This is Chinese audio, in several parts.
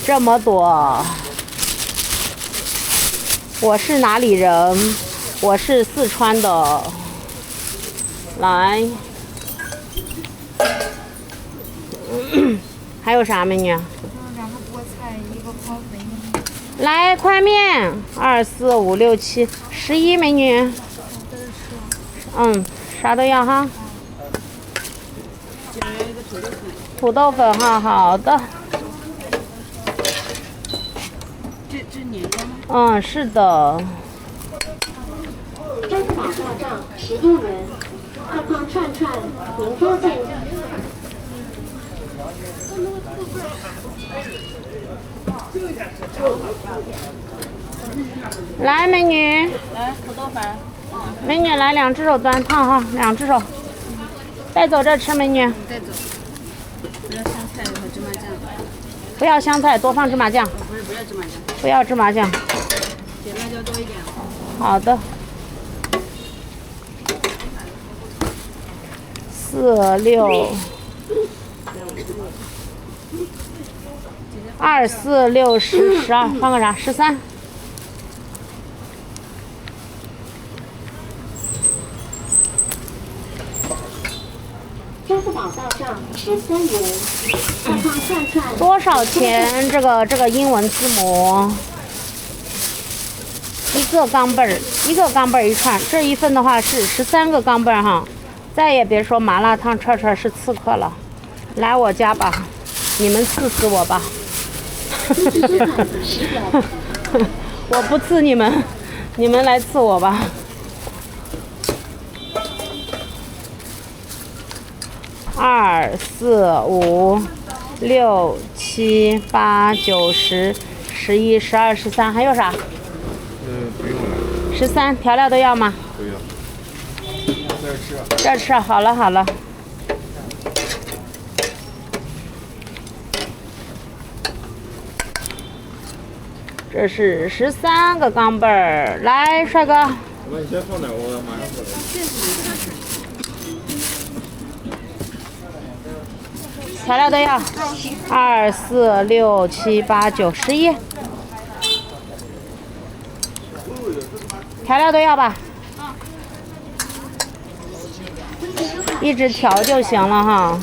这么多。我是哪里人？我是四川的。来，还有啥美女？2个菠菜，1个泡粉。来宽面，2、4、5、6、7、11美女。嗯，啥都要哈。土豆粉哈，好的。这年糕吗？嗯，是的。珍宝大账11人，2胖串串，明天见。来，美女。来，土豆粉。美女来2只手端烫哈，2只手。带走这吃，美女。带走。不要香菜和芝麻酱。不要香菜，多放芝麻酱。不要芝麻酱。不要芝麻酱。点辣椒多一点。好的。4、6、2、4、6、10、12，放个啥？13。支付宝到账13元，2胖串串。多少钱？这个英文字母。1个钢镚儿，1个钢镚儿1串，这一份的话是13个钢镚儿哈。再也别说麻辣烫串串是刺客了，来我家吧，你们刺死我吧。我不刺你们，你们来刺我吧。2、4、5、6、7、8、9、10、11、12、13，还有啥？不用了。13，调料都要吗？都要。这吃，好了好了。这是13个钢镚儿，来，帅哥。那你先放点，我马上过来。调料都要。2、4、6、7、8、9、11。调料都要吧。一直调就行了哈，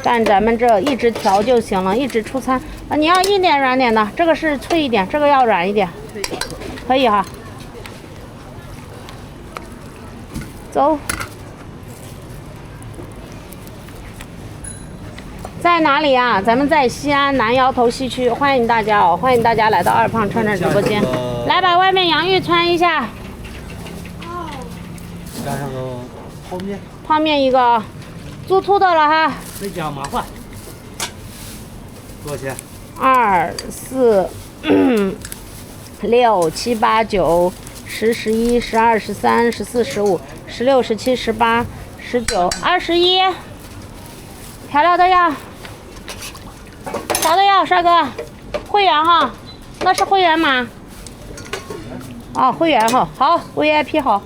干咱们这一直调就行了，一直出餐啊。你要硬点软点的，这个是脆一点，这个要软一点，可以哈。走，在哪里啊？咱们在西安南窑头西区，欢迎大家哦，欢迎大家来到2胖串串直播间，来把外面洋芋穿一下。加上个泡面。泡面1个，猪兔的了哈。再加麻花。多少钱？2、4、6、7、8、9、10、11、12、13、14、15、16、17、18、19、21。调料都要，啥都要，帅哥。会员哈，那是会员码。哦，会员哈，好 ，VIP 好。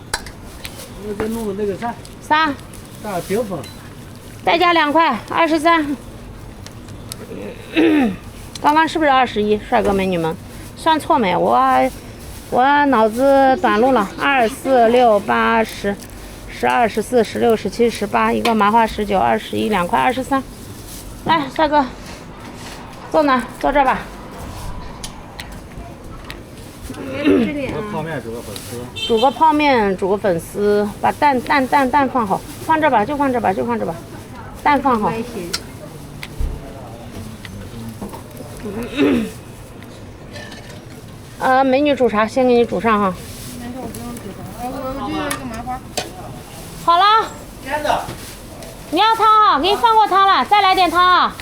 那再弄个那个啥3。大冰粉。再加2块，23。刚刚是不是21？帅哥美女们，算错没？我脑子短路了。2、4、6、8、10、12、14、16、17、18，一个麻花19、21，2块23。来，帅哥，坐哪？坐这吧。泡面煮个粉丝。煮个泡面，煮个粉丝，把蛋放好，放这吧，就放这吧，就放这吧，蛋放好。美女煮啥？先给你煮上哈。没事，我不用煮上，我就要一个麻花。好了。你要汤啊？给你放过汤了，再来点汤啊。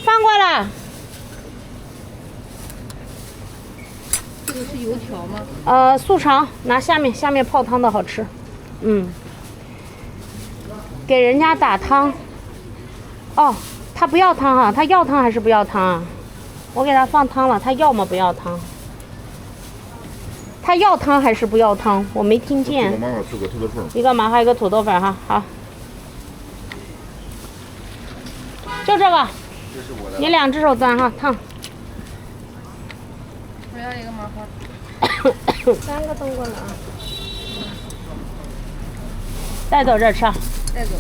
放过了。这个是油条吗？素肠，拿下面泡汤的好吃。给人家打汤。哦，他不要汤啊，他要汤还是不要汤啊？我给他放汤了，他要么不要汤？他要汤还是不要汤？我没听见。一个麻花，一个土豆粉哈，好。就这个。你2只手端哈，烫。我要一个麻花。3个冬瓜了啊。带走这吃。带走。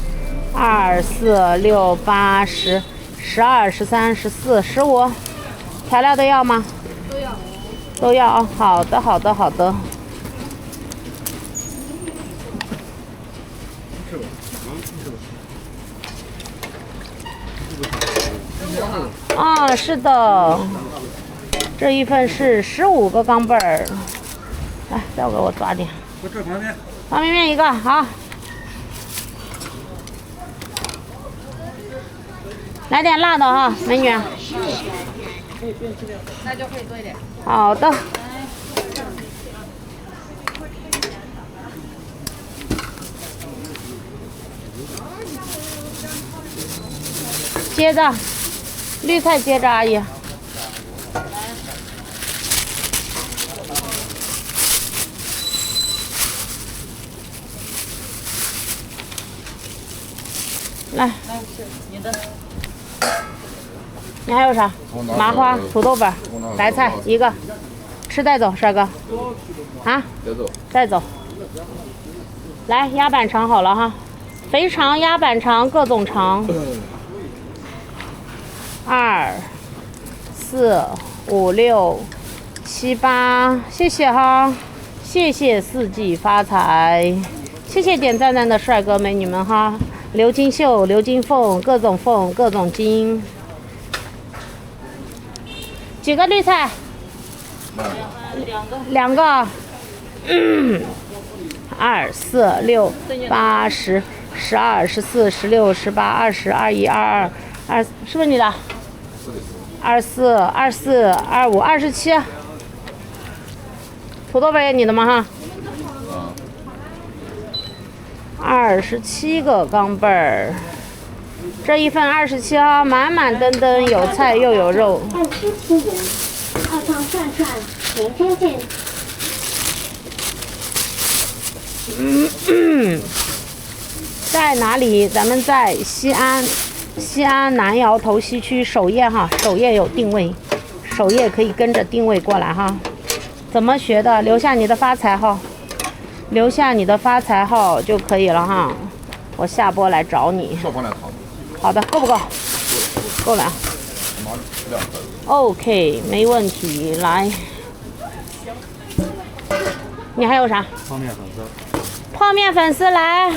2、4、6、8、10、12、13、14、15，调料都要吗？都要。都要啊，好的，好的，好的。啊，是的，这一份是15个钢镚儿。来，再给我抓点。我这旁边。方便面一个，好。来点辣的哈，美女。那就可以多一点。好的。接着，绿菜接着，阿姨。来，你的。你还有啥？麻花、土豆粉、白菜一个，吃带走，帅哥。啊？带走。带走。来，鸭板肠好了哈，肥肠、鸭板肠各种肠。2、4、5、6、7、8，谢谢哈，谢谢四季发财，谢谢点赞赞的帅哥美女们哈，刘金秀、刘金凤，各种凤，各种金。几个绿菜？2个。2、4、6、8、10、12、14、16、18、20、21、22、是不是你的？24、24、25、27。土豆粉也你的吗？哈。27个钢镚儿，这一份27啊，满满登登，有菜又有肉。27元，2胖涮涮，明天见。在哪里？咱们在西安南窑头西区首页哈，首页有定位，首页可以跟着定位过来哈。怎么学的？留下你的发财号，留下你的发财号就可以了哈。我下播来找你。好的，够不够？够了。OK， 没问题。来，你还有啥？泡面粉丝。泡面粉丝来。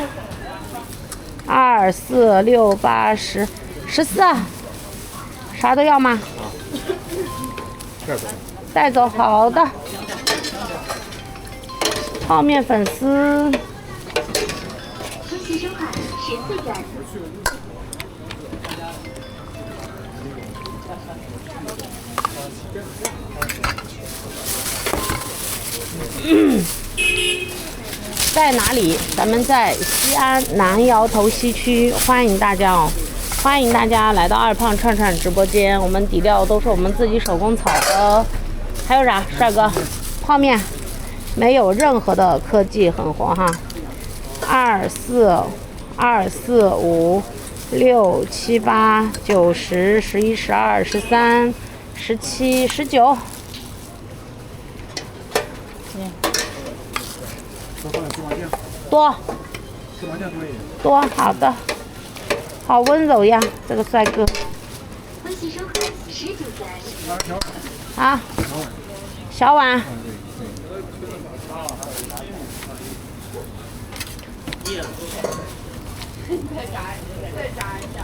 2、4、6、8、10、14，啥都要吗？带走。带走，好的。泡面粉丝。分期收款14元。在哪里？咱们在西安南窑头西区，欢迎大家哦！欢迎大家来到二胖串串直播间，我们底料都是我们自己手工炒的。还有啥，帅哥？泡面，没有任何的科技，很活哈。2、4、5、6、7、8、9、10、11、12、13、17、19。多。多，好的。好温柔呀，这个帅哥。分期收款19元。好。小碗。再炸一下。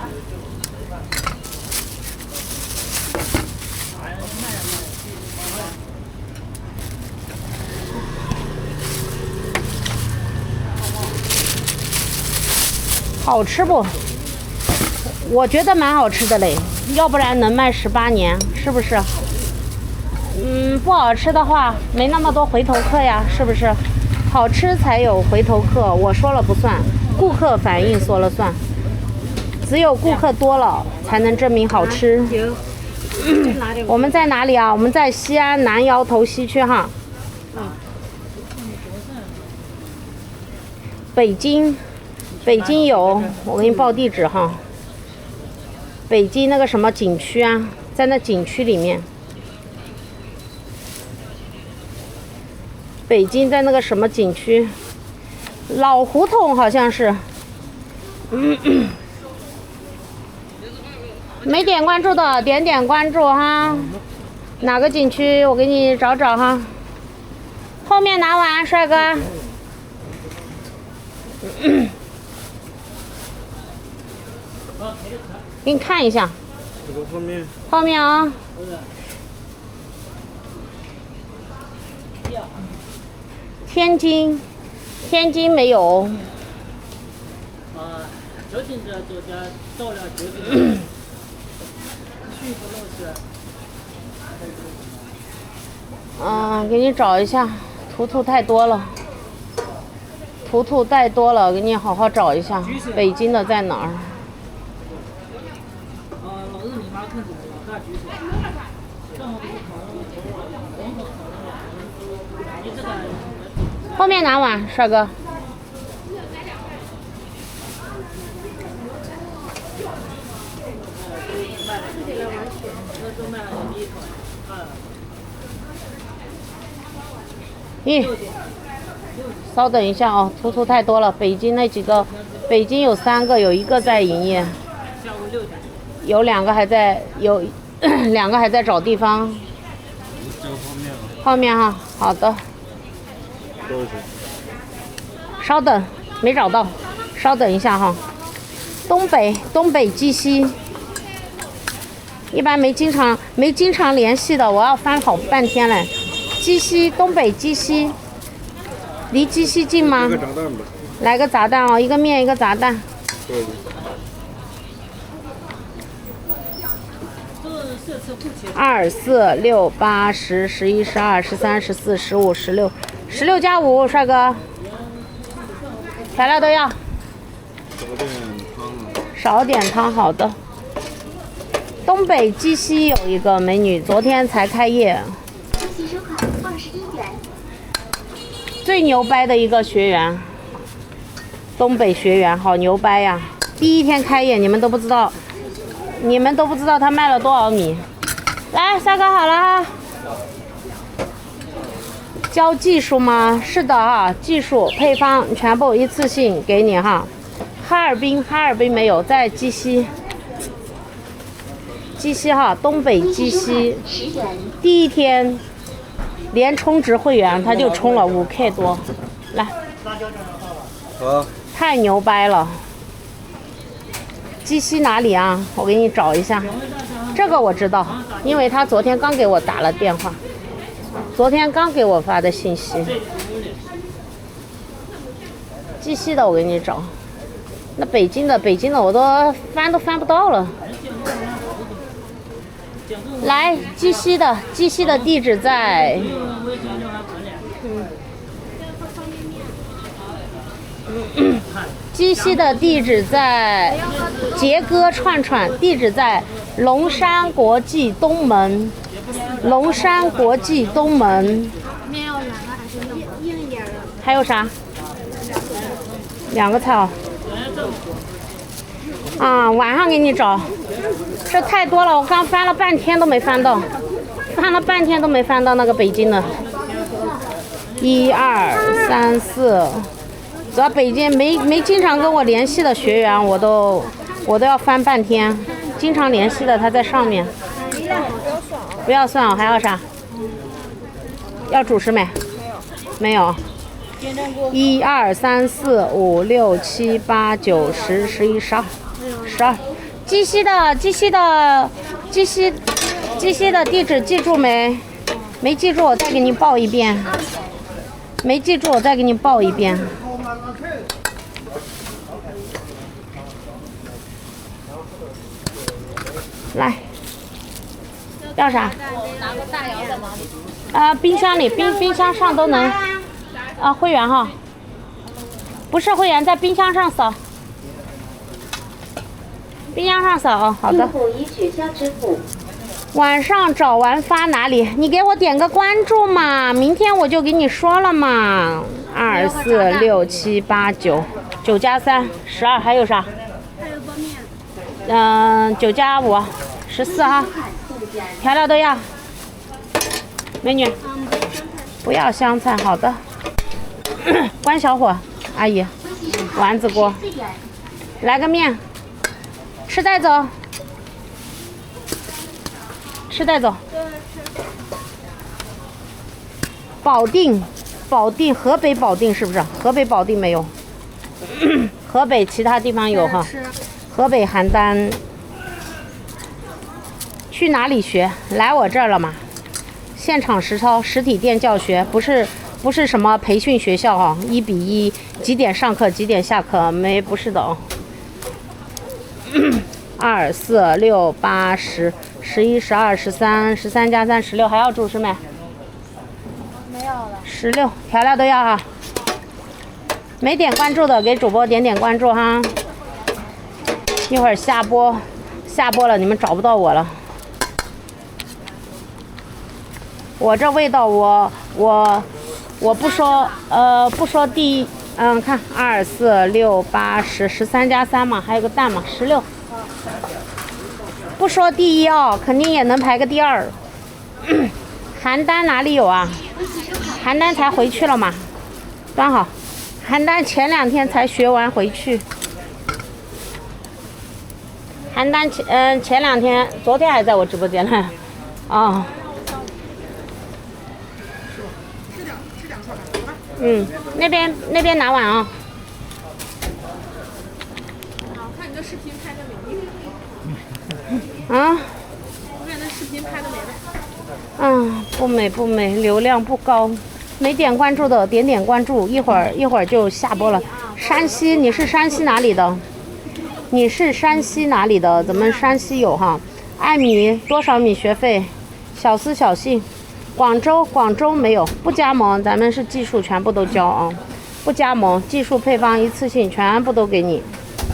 好吃不？我觉得蛮好吃的嘞，要不然能卖18年，是不是？不好吃的话，没那么多回头客呀，是不是？好吃才有回头客，我说了不算，顾客反应说了算。只有顾客多了，才能证明好吃。我们在哪里啊？我们在西安南窑头西区哈。北京有，我给你报地址哈。北京那个什么景区啊，在那景区里面。北京在那个什么景区，老胡同好像是。没点关注的点关注哈。哪个景区？我给你找找哈。后面拿完，帅哥。给你看一下。这个后面。后面啊。天津没有。酒精的作家到了酒精，去不弄是。给你找一下，图太多了，图太多了，给你好好找一下，北京的在哪儿？老日你妈看着老大举手，正好不是你这个。后面拿碗，帅哥。稍等一下哦，图太多了。北京那几个，北京有3个，有1个在营业，有2个还在，有2个还在找地方。后面哈，好的。稍等，没找到，稍等一下哈。东北鸡西，一般没经常联系的，我要翻好半天嘞。鸡西，东北鸡西，离鸡西近吗？来个炸弹哦，一个面一个炸弹。对。2、4、6、8、10、11、12、13、14、15、16加5，帅哥。调料都要。少点汤，好的。东北鸡西有一个美女，昨天才开业。收款21元。最牛掰的一个学员，东北学员，好牛掰呀！第1天开业，你们都不知道他卖了多少米。来，帅哥好了哈。教技术吗？是的哈，技术配方全部一次性给你哈。哈尔滨没有，在鸡西哈，东北鸡西。第1天连充值会员他就充了5K 多，来，太牛掰了！鸡西哪里啊？我给你找一下，这个我知道，因为他昨天刚给我打了电话，昨天刚给我发的信息。鸡西的我给你找，那北京的我都翻不到了。来，鸡西的地址在，鸡西的地址在杰哥串，地址在龙山国际东门。面要软的还是硬一点的？还有啥？2个菜哦。晚上给你找。这太多了，我刚翻了半天都没翻到，那个北京的。1、2、3、4，主要北京没经常跟我联系的学员，我都要翻半天。经常联系的他在上面。不要算，还要啥？要主食没？没有。1、2、3、4、5、6、7、8、9、10、11、12。鸡西的地址记住没？没记住，我再给你报一遍。来，要啥？拿个大摇在哪里？冰箱里，冰箱上都能。会员哈。不是会员，在冰箱上扫。好的。晚上找完发哪里？你给我点个关注嘛，明天我就给你说了嘛。2、4、6、7、8、9加3、12，还有啥？还有包面。9加5、14哈。调料都要。美女。不要香菜，好的。关小火，阿姨，丸子锅，来个面，吃带走，吃带走。保定，河北保定是不是？河北保定没有，河北其他地方有哈。河北邯郸。去哪里学？来我这儿了嘛？现场实操，实体店教学，不是什么培训学校哈，1比1，几点上课几点下课，不是的哦。2、4、6、8、10、11、12、13、13加3、16，还要主食没？没有了。16，调料都要哈。没点关注的给主播点关注哈。一会儿下播了，你们找不到我了。我这味道我不说第一，看2、4、6、8、10、13加3嘛，还有个蛋嘛，16。不说第一哦，肯定也能排个第2。邯郸哪里有啊？邯郸才回去了嘛，端好。邯郸前2天才学完回去。邯郸前2天，昨天还在我直播间呢。哦。那边拿碗啊。看你的视频拍的美。啊？我看那视频拍的不美美，流量不高。没点关注的点关注，一会儿就下播了。山西，你是山西哪里的？你是山西哪里的？咱们山西有哈。爱米多少米学费？小思小信。广州没有，不加盟，咱们是技术全部都交啊，不加盟，技术配方一次性全部都给你。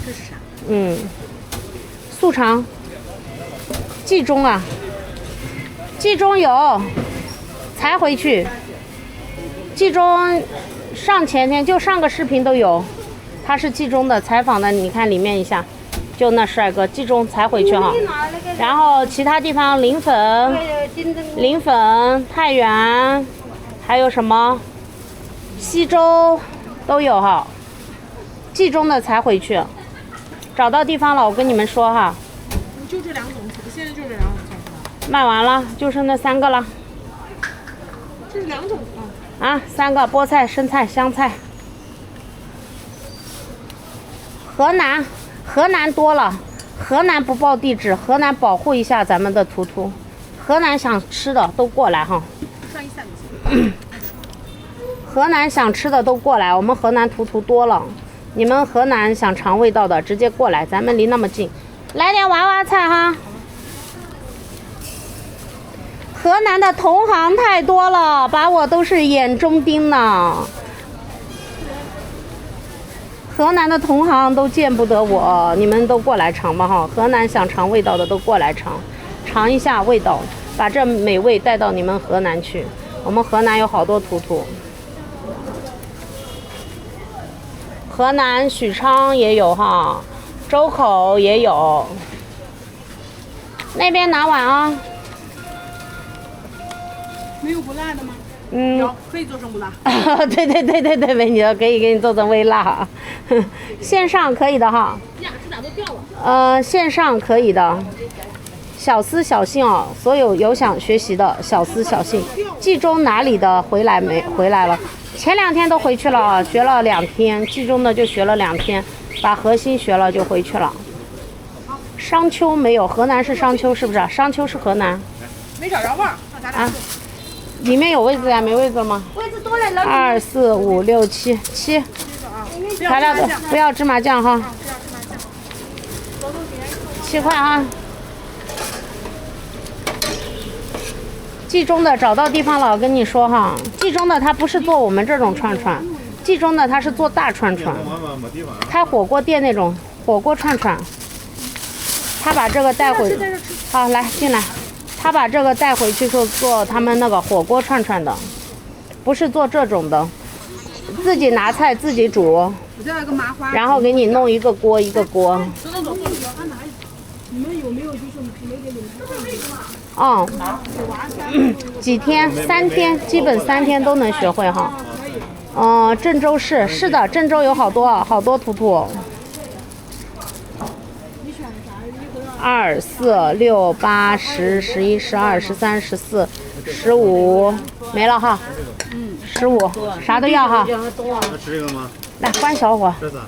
这是啥？素肠。冀中啊，冀中有，才回去。冀中上前天就上个视频都有，他是冀中的采访的，你看里面一下，就那帅哥，冀中才回去哈。然后其他地方临汾、太原，还有什么西周都有哈。冀中的才回去，找到地方了，我跟你们说哈。就这2种，现在就这2种菜是吧？卖完了，就剩那3个了。这是2种啊，3个菠菜、生菜、香菜。河南多了。河南不报地址，河南保护一下咱们的图图。河南想吃的都过来哈。上一下就行。河南想吃的都过来，我们河南图图多了。你们河南想尝味道的直接过来，咱们离那么近。来点娃娃菜哈。河南的同行太多了，把我都是眼中钉呢。河南的同行都见不得我，你们都过来尝吧哈！河南想尝味道的都过来尝一下味道，把这美味带到你们河南去。我们河南有好多图图，河南许昌也有哈，周口也有。那边拿碗啊。没有不辣的吗？可以做成不辣。对，美女可以给你做成微辣，线上可以的哈。呀，这咋都掉了？线上可以的。小思小信哦，所有想学习的小思小信。冀中哪里的回来没？回来了，前2天都回去了，学了2天，冀中的就学了2天，把核心学了就回去了。商丘没有，河南是商丘是不是？商丘是河南。没找着味儿，那咱俩。里面有位置呀？没位置吗？位置多了2、4、5、6、7。调料的不要芝麻酱哈。7块啊。冀中的找到地方了，我跟你说哈，冀中的他不是做我们这种串串，冀中的他是做大串串，开火锅店那种火锅串串。他把这个带回，好来进来。他把这个带回去做他们那个火锅串串的，不是做这种的，自己拿菜自己煮，然后给你弄一个锅一个锅。你们有没有就是没给你们？哦，几天？3天，基本3天都能学会哈。郑州是的，郑州有好多图图。2、4、6、8、10、11、12、13、14、15，没了哈。15，啥都要哈。要吃这个吗？来，关小火。这咋？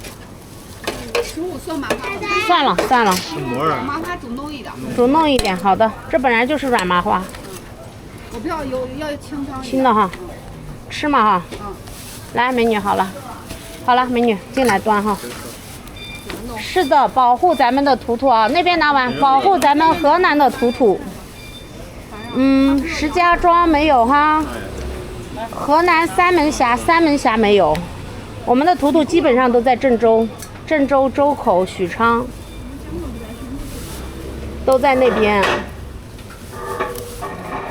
15算麻花，算了，是馍啊。麻花主弄一点。主弄一点，好的。这本来就是软麻花，我不要要清汤。轻的哈，吃嘛哈。来，美女，好了，美女进来端哈。是的，保护咱们的图图啊，那边拿完，保护咱们河南的图图。石家庄没有哈，河南三门峡没有，我们的图图基本上都在郑州、周口、许昌，都在那边。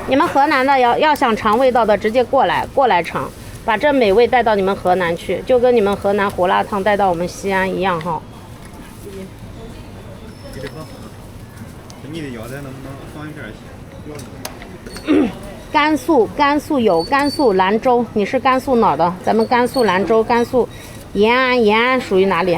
你们河南的要想尝味道的，直接过来尝，把这美味带到你们河南去，就跟你们河南胡辣汤带到我们西安一样哈。你的腰带能不能放一边去？甘肃有甘肃兰州，你是甘肃哪儿的？咱们甘肃兰州，甘肃延安属于哪里？